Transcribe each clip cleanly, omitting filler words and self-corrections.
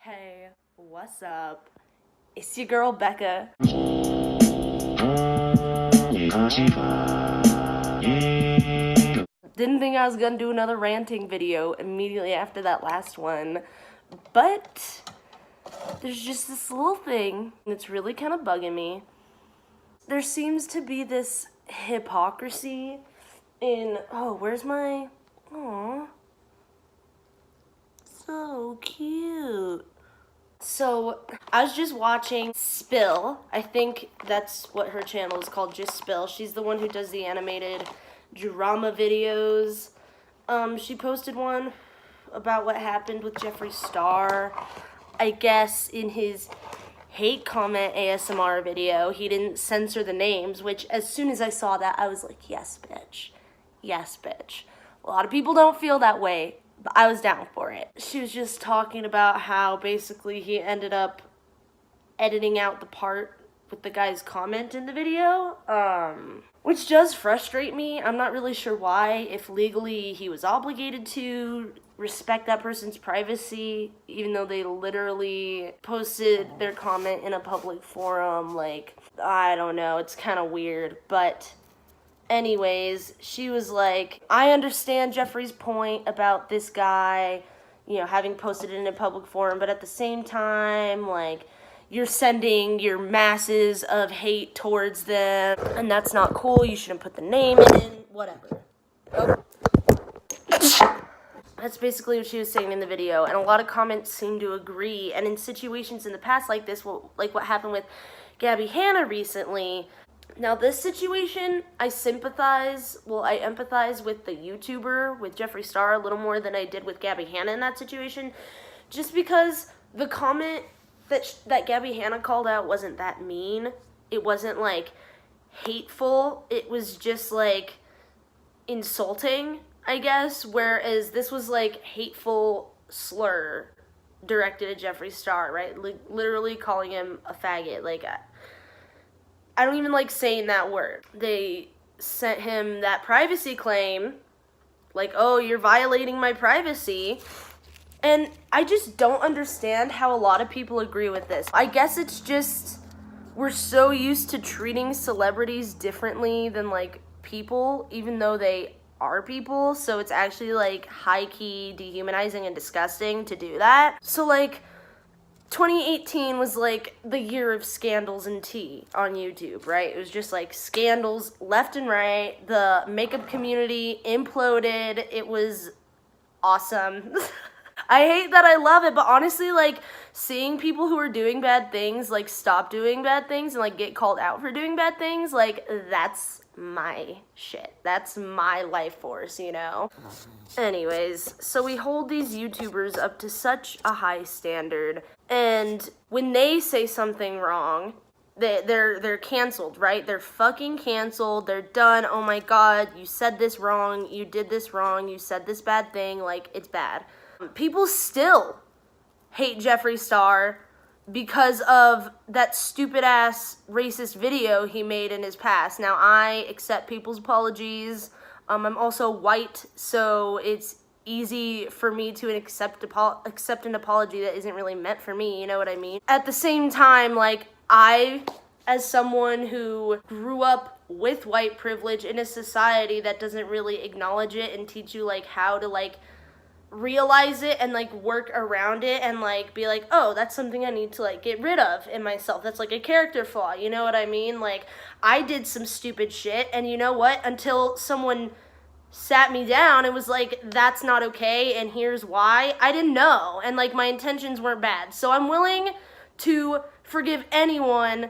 Hey, what's up? It's your girl Becca. Didn't think I was gonna do another ranting video immediately after that last one, but there's just this little thing that's really kind of bugging me. There seems to be this hypocrisy in, where's my, aw, so cute. So, I was just watching Spill. I think that's what her channel is called, just Spill. She's the one who does the animated drama videos. She posted one about what happened with Jeffree Star. I guess in his hate comment ASMR video, he didn't censor the names, which as soon as I saw that, I was like, yes, bitch. Yes, bitch. A lot of people don't feel that way, but I was down for it. She was just talking about how basically he ended up editing out the part with the guy's comment in the video, which does frustrate me. I'm not really sure why, if legally he was obligated to respect that person's privacy, even though they literally posted their comment in a public forum. Like, I don't know, it's kind of weird, but anyways, she was like, I understand Jeffree's point about this guy, you know, having posted it in a public forum, but at the same time, like, you're sending your masses of hate towards them, and that's not cool. You shouldn't put the name in, whatever. Oh. That's basically what she was saying in the video, and a lot of comments seem to agree. And in situations in the past like this, like what happened with Gabby Hanna recently. Now this situation, I empathize with the YouTuber, with Jeffree Star, a little more than I did with Gabby Hanna in that situation, just because the comment that Gabby Hanna called out wasn't that mean. It wasn't, like, hateful. It was just, like, insulting, I guess, whereas this was, like, hateful slur directed at Jeffree Star, right? Like, literally calling him a faggot. Like, I don't even like saying that word. They sent him that privacy claim, like, oh, you're violating my privacy. And I just don't understand how a lot of people agree with this. I guess it's just, we're so used to treating celebrities differently than, like, people, even though they are people. So it's actually, like, high-key dehumanizing and disgusting to do that. So, like, 2018 was, like, the year of scandals and tea on YouTube, right? It was just, like, scandals left and right. The makeup community imploded. It was awesome. I hate that I love it, but honestly, like, seeing people who are doing bad things, like, stop doing bad things and, like, get called out for doing bad things, like, that's my shit. That's my life force, you know? Anyways, so we hold these YouTubers up to such a high standard, and when they say something wrong, they're canceled, right? They're fucking canceled. They're done. Oh my god, you said this wrong. You did this wrong. You said this bad thing. Like, it's bad. People still hate Jeffree Star because of that stupid-ass racist video he made in his past. Now, I accept people's apologies. I'm also white, so it's easy for me to accept an apology that isn't really meant for me, you know what I mean? At the same time, like, I, as someone who grew up with white privilege in a society that doesn't really acknowledge it and teach you, like, how to, like, realize it and, like, work around it and, like, be like, oh, that's something I need to, like, get rid of in myself. That's, like, a character flaw, you know what I mean? Like, I did some stupid shit, and you know what? Until someone sat me down and was like, that's not okay, and here's why, I didn't know, and, like, my intentions weren't bad. So I'm willing to forgive anyone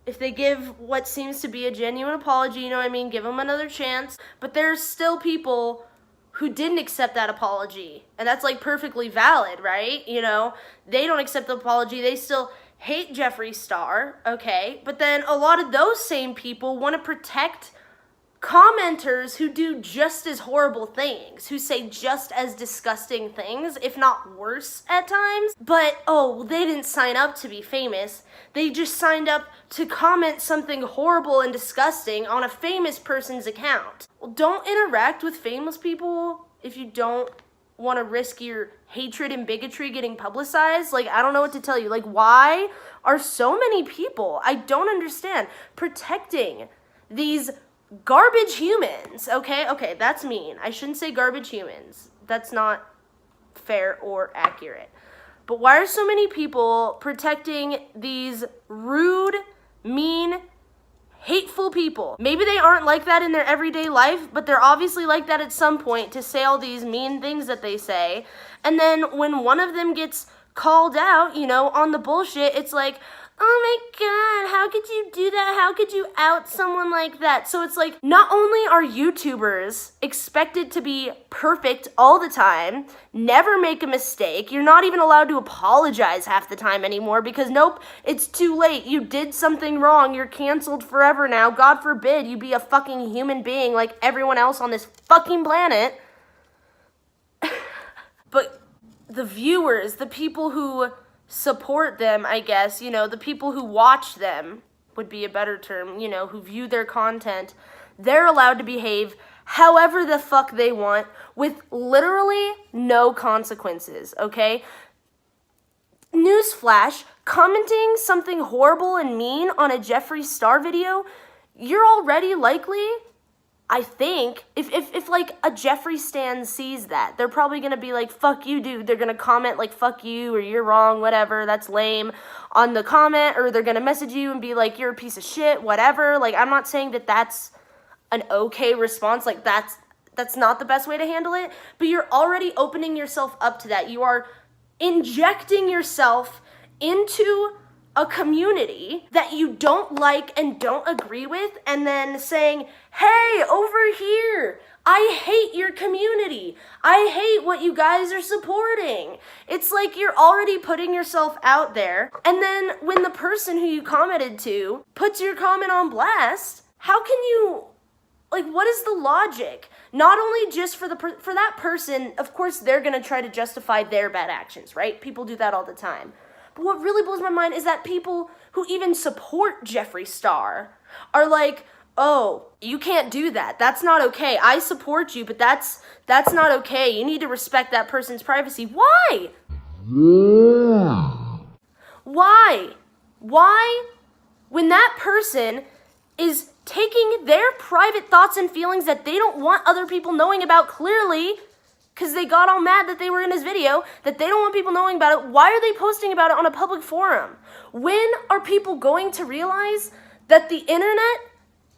if they give what seems to be a genuine apology, you know what I mean? Give them another chance. But there's still people who didn't accept that apology, and that's, like, perfectly valid, right? You know, they don't accept the apology, they still hate Jeffree Star, okay? But then a lot of those same people want to protect commenters who do just as horrible things, who say just as disgusting things, if not worse at times. But, oh, they didn't sign up to be famous. They just signed up to comment something horrible and disgusting on a famous person's account. Well, don't interact with famous people if you don't want to risk your hatred and bigotry getting publicized. Like, I don't know what to tell you. Like, why are so many people, I don't understand, protecting these garbage humans? Okay, that's mean. I shouldn't say garbage humans. That's not fair or accurate. But why are so many people protecting these rude, mean, hateful people? Maybe they aren't like that in their everyday life, but they're obviously like that at some point to say all these mean things that they say. And then when one of them gets called out, you know, on the bullshit, it's like, oh my God, how could you do that? How could you out someone like that? So it's like, not only are YouTubers expected to be perfect all the time, never make a mistake, you're not even allowed to apologize half the time anymore because nope, it's too late. You did something wrong. You're canceled forever now. God forbid you be a fucking human being like everyone else on this fucking planet. But the viewers, the people who support them, I guess, you know, the people who watch them would be a better term, you know, who view their content, they're allowed to behave however the fuck they want with literally no consequences, okay? Newsflash, commenting something horrible and mean on a Jeffree Star video, you're already likely, I think, if like a Jeffree stan sees that, they're probably gonna be like, fuck you, dude. They're gonna comment like, fuck you, or you're wrong, whatever, that's lame, on the comment, or they're gonna message you and be like, you're a piece of shit, whatever. Like, I'm not saying that that's an okay response, like, that's not the best way to handle it, but you're already opening yourself up to that. You are injecting yourself into a community that you don't like and don't agree with, and then saying, hey, over here, I hate your community. I hate what you guys are supporting. It's like you're already putting yourself out there, and then when the person who you commented to puts your comment on blast, how can you, like, what is the logic? Not only just for that person, of course, they're gonna try to justify their bad actions, right? People do that all the time. But what really blows my mind is that people who even support Jeffree Star are like, oh, you can't do that. That's not okay. I support you, but that's not okay. You need to respect that person's privacy. Why? Why? Why? When that person is taking their private thoughts and feelings that they don't want other people knowing about clearly, because they got all mad that they were in his video, that they don't want people knowing about it, why are they posting about it on a public forum? When are people going to realize that the internet,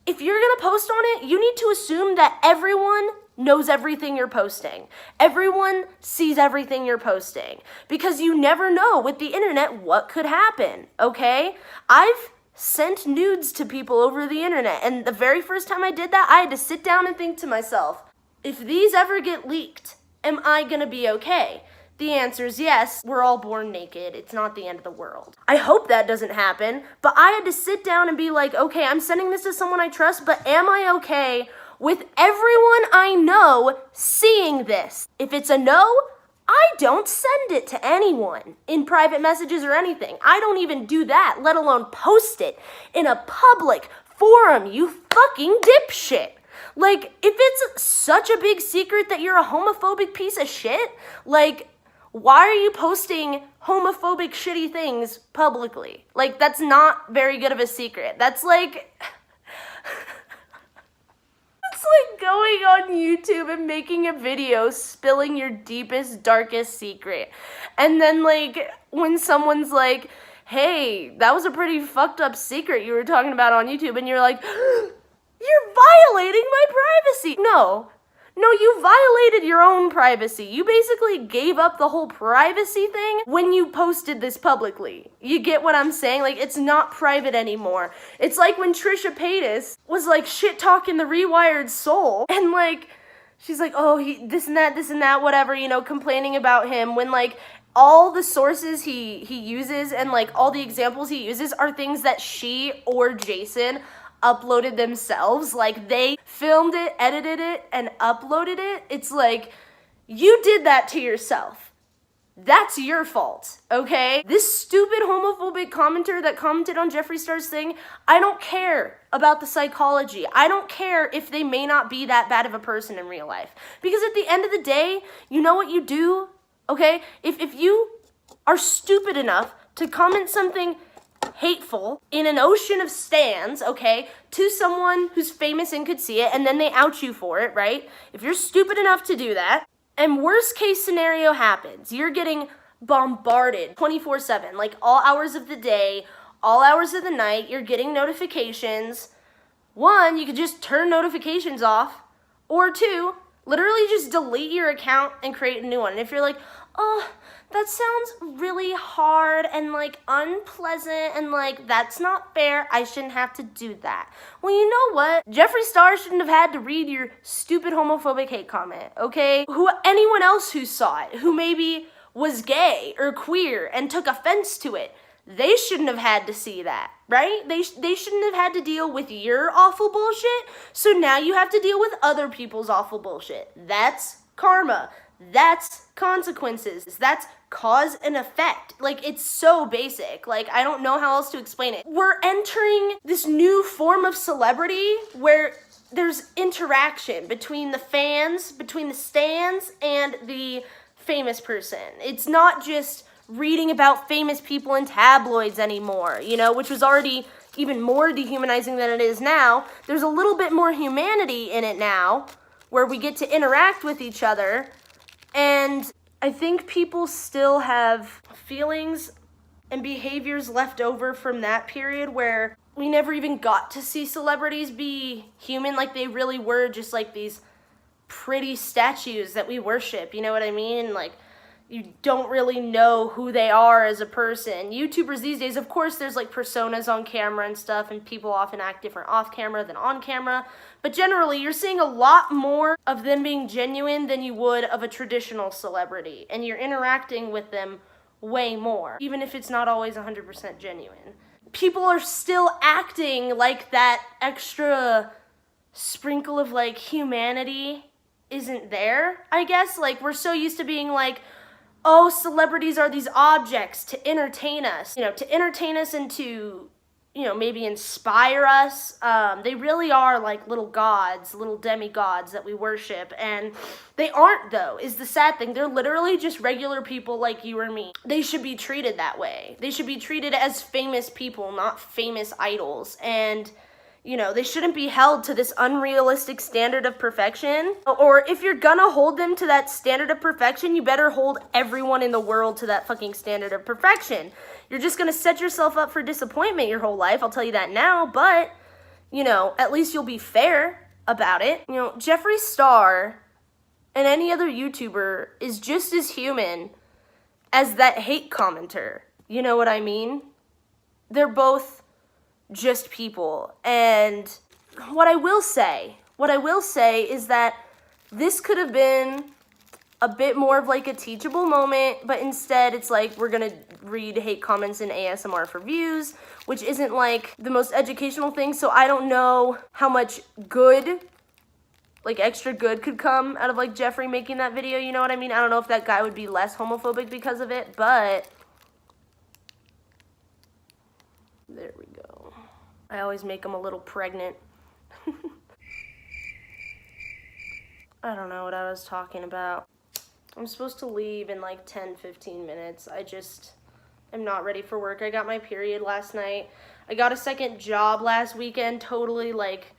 if you're going to post on it, you need to assume that everyone knows everything you're posting. Everyone sees everything you're posting. Because you never know with the internet what could happen, okay? I've sent nudes to people over the internet, and the very first time I did that, I had to sit down and think to myself, if these ever get leaked, am I gonna be okay? The answer is yes. We're all born naked. It's not the end of the world. I hope that doesn't happen, but I had to sit down and be like, okay, I'm sending this to someone I trust, but am I okay with everyone I know seeing this? If it's a no, I don't send it to anyone in private messages or anything. I don't even do that, let alone post it in a public forum, you fucking dipshit. Like, if it's such a big secret that you're a homophobic piece of shit, like, why are you posting homophobic shitty things publicly? Like, that's not very good of a secret. That's like, it's like going on YouTube and making a video spilling your deepest, darkest secret. And then, like, when someone's like, hey, that was a pretty fucked up secret you were talking about on YouTube, and you're like, you're violating my privacy. No, you violated your own privacy. You basically gave up the whole privacy thing when you posted this publicly. You get what I'm saying? Like, it's not private anymore. It's like when Trisha Paytas was like shit talking the Rewired Soul, and like, she's like, oh, he this and that, whatever, you know, complaining about him, when like all the sources he uses and like all the examples he uses are things that she or Jason uploaded themselves. Like, they filmed it, edited it, and uploaded it. It's like, you did that to yourself. that's your fault, okay? This stupid homophobic commenter that commented on Jeffree Star's thing, I don't care about the psychology. I don't care if they may not be that bad of a person in real life. Because at the end of the day, you know what you do, okay? If you are stupid enough to comment something hateful in an ocean of stands, okay, to someone who's famous and could see it, and then they out you for it, right? If you're stupid enough to do that, and worst case scenario happens, you're getting bombarded 24/7, like all hours of the day, all hours of the night, you're getting notifications. One, you could just turn notifications off, or two, literally just delete your account and create a new one. And if you're like, oh, that sounds really hard and like unpleasant and like that's not fair, I shouldn't have to do that. Well, you know what? Jeffree Star shouldn't have had to read your stupid homophobic hate comment, okay? Anyone else who saw it, who maybe was gay or queer and took offense to it, they shouldn't have had to see that, right? They shouldn't have had to deal with your awful bullshit, so now you have to deal with other people's awful bullshit. That's karma. That's consequences. That's cause and effect. Like, it's so basic. Like, I don't know how else to explain it. We're entering this new form of celebrity where there's interaction between the fans, between the stands, and the famous person. It's not just reading about famous people in tabloids anymore, you know, which was already even more dehumanizing than it is now. There's a little bit more humanity in it now, where we get to interact with each other. And I think people still have feelings and behaviors left over from that period where we never even got to see celebrities be human like they really were, just like these pretty statues that we worship, you know what I mean? Like, you don't really know who they are as a person. YouTubers these days, of course, there's like personas on camera and stuff, and people often act different off camera than on camera. But generally, you're seeing a lot more of them being genuine than you would of a traditional celebrity. And you're interacting with them way more, even if it's not always 100% genuine. People are still acting like that extra sprinkle of like humanity isn't there, I guess. Like, we're so used to being like, oh, celebrities are these objects to entertain us, you know, and to, you know, maybe inspire us. They really are like little gods, little demigods that we worship, and they aren't, though, is the sad thing. They're literally just regular people like you or me. They should be treated that way. They should be treated as famous people, not famous idols, and you know, they shouldn't be held to this unrealistic standard of perfection. Or if you're gonna hold them to that standard of perfection, you better hold everyone in the world to that fucking standard of perfection. You're just gonna set yourself up for disappointment your whole life, I'll tell you that now, but, you know, at least you'll be fair about it. You know, Jeffree Star and any other YouTuber is just as human as that hate commenter. You know what I mean? They're both just people. And what I will say is that this could have been a bit more of like a teachable moment, but instead it's like we're gonna read hate comments in ASMR for views, which isn't like the most educational thing. So I don't know how much good, like extra good, could come out of like Jeffree making that video, you know what I mean? I don't know if that guy would be less homophobic because of it, but there we go. I always make them a little pregnant. I don't know what I was talking about. I'm supposed to leave in like 10-15 minutes. I just am not ready for work. I got my period last night. I got a second job last weekend, totally like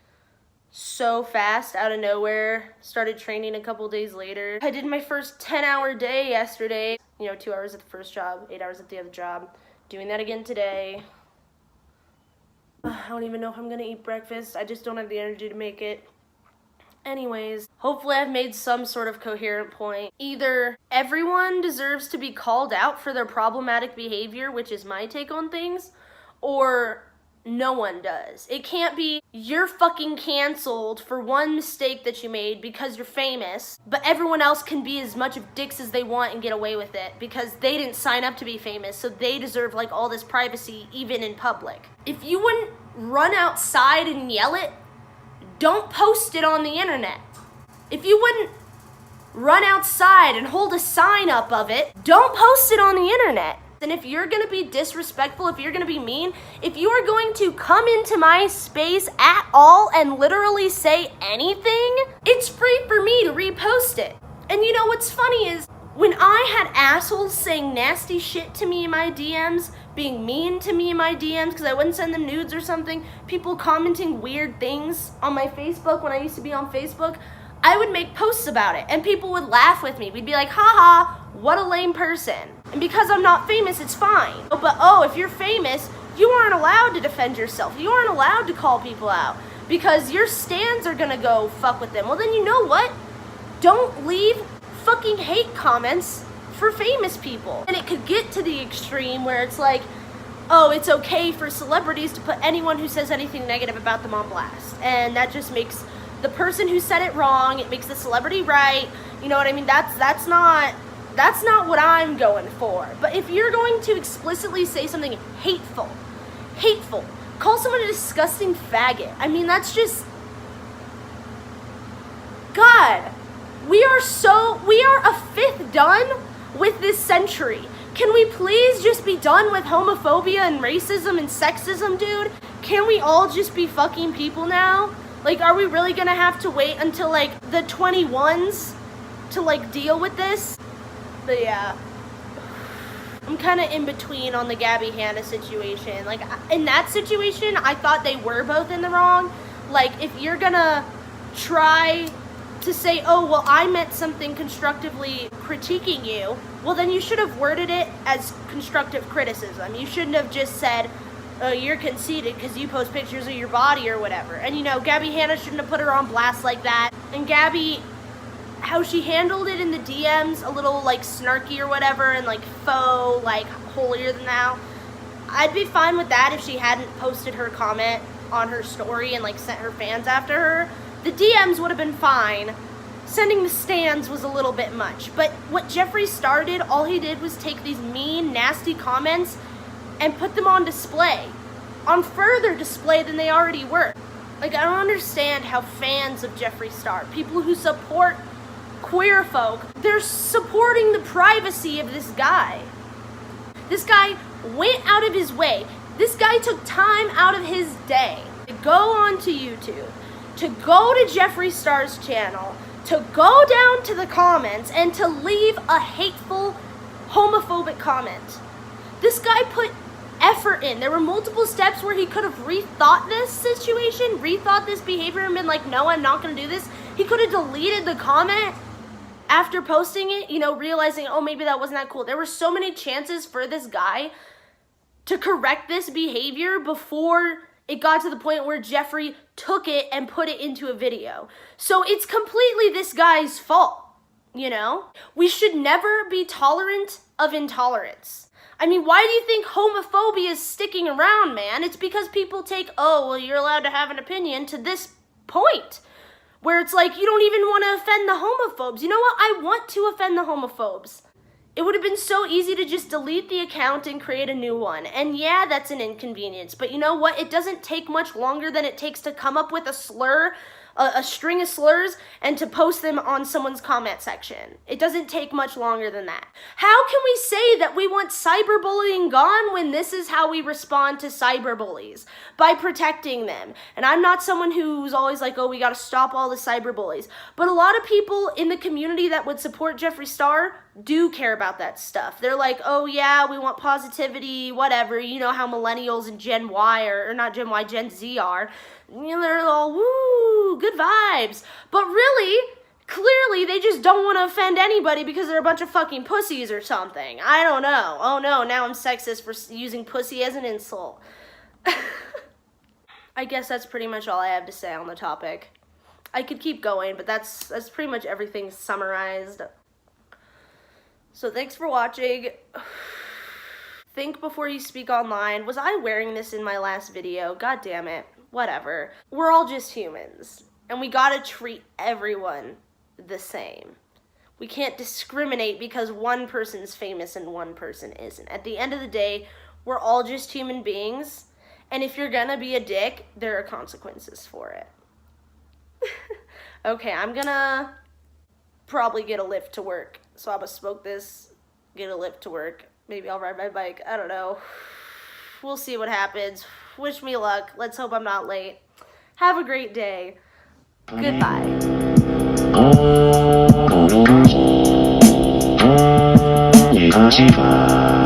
so fast out of nowhere. Started training a couple days later. I did my first 10-hour day yesterday. You know, 2 hours at the first job, 8 hours at the other job. Doing that again today. I don't even know if I'm gonna eat breakfast. I just don't have the energy to make it. Anyways, hopefully I've made some sort of coherent point. Either everyone deserves to be called out for their problematic behavior, which is my take on things, or no one does. It can't be you're fucking canceled for one mistake that you made because you're famous, but everyone else can be as much of dicks as they want and get away with it because they didn't sign up to be famous, so they deserve like all this privacy even in public. If you wouldn't run outside and yell it, don't post it on the internet. If you wouldn't run outside and hold a sign up of it. Don't post it on the internet. And if you're gonna be disrespectful, if you're gonna be mean, if you are going to come into my space at all and literally say anything, it's free for me to repost it. And you know what's funny is, when I had assholes saying nasty shit to me in my DMs, being mean to me in my DMs because I wouldn't send them nudes or something, people commenting weird things on my Facebook when I used to be on Facebook, I would make posts about it and people would laugh with me. We'd be like, haha, what a lame person. And because I'm not famous, it's fine. But oh, if you're famous, you aren't allowed to defend yourself. You aren't allowed to call people out because your stans are gonna go fuck with them. Well, then you know what? Don't leave fucking hate comments for famous people. And it could get to the extreme where it's like, oh, it's okay for celebrities to put anyone who says anything negative about them on blast. And that just makes the person who said it wrong, it makes the celebrity right. You know what I mean? That's not what I'm going for. But if you're going to explicitly say something hateful, call someone a disgusting faggot. I mean, that's just, God, we are a fifth done with this century. Can we please just be done with homophobia and racism and sexism, dude? Can we all just be fucking people now? Like, are we really gonna have to wait until, like, the 21s to, like, deal with this? But yeah, I'm kind of in between on the Gabby Hanna situation. Like, in that situation, I thought they were both in the wrong. Like, if you're gonna try to say, oh, well, I meant something constructively critiquing you, well, then you should have worded it as constructive criticism. You shouldn't have just said, oh, you're conceited because you post pictures of your body or whatever. And, you know, Gabby Hanna shouldn't have put her on blast like that. And Gabby, how she handled it in the DMs, a little, like, snarky or whatever, and, like, faux, like, holier than thou, I'd be fine with that if she hadn't posted her comment on her story and, like, sent her fans after her. The DMs would have been fine. Sending the stans was a little bit much. But what Jeffree Star did, all he did was take these mean, nasty comments and put them on display. On further display than they already were. Like, I don't understand how fans of Jeffree Star, people who support queer folk, they're supporting the privacy of this guy. This guy went out of his way. This guy took time out of his day to go onto YouTube, to go to Jeffree Star's channel, to go down to the comments and to leave a hateful, homophobic comment. This guy put effort in. There were multiple steps where he could have rethought this situation, rethought this behavior and been like, no, I'm not gonna do this. He could have deleted the comment after posting it, you know, realizing, oh, maybe that wasn't that cool. There were so many chances for this guy to correct this behavior before it got to the point where Jeffree took it and put it into a video. So it's completely this guy's fault, you know? We should never be tolerant of intolerance. I mean, why do you think homophobia is sticking around, man? It's because people take, oh, well, you're allowed to have an opinion to this point, where it's like, you don't even want to offend the homophobes. You know what? I want to offend the homophobes. It would have been so easy to just delete the account and create a new one. And yeah, that's an inconvenience. But you know what? It doesn't take much longer than it takes to come up with a slur, a string of slurs, and to post them on someone's comment section. It doesn't take much longer than that. How can we say that we want cyberbullying gone when this is how we respond to cyberbullies? By protecting them. And I'm not someone who's always like, oh, we gotta stop all the cyberbullies. But a lot of people in the community that would support Jeffree Star do care about that stuff. They're like, oh yeah, we want positivity, whatever. You know how millennials and Gen Y, or not Gen Y, Gen Z are. You know, they're all, woo, good vibes. But really, clearly, they just don't want to offend anybody because they're a bunch of fucking pussies or something. I don't know. Oh no, now I'm sexist for using pussy as an insult. I guess that's pretty much all I have to say on the topic. I could keep going, but that's pretty much everything summarized. So thanks for watching. Think before you speak online. Was I wearing this in my last video? God damn it. Whatever. We're all just humans. And we gotta treat everyone the same. We can't discriminate because one person's famous and one person isn't. At the end of the day, we're all just human beings. And if you're gonna be a dick, there are consequences for it. Okay, I'm gonna probably get a lift to work. So I'm gonna smoke this, get a lift to work. Maybe I'll ride my bike. I don't know. We'll see what happens. Wish me luck. Let's hope I'm not late. Have a great day. Goodbye. Shiva.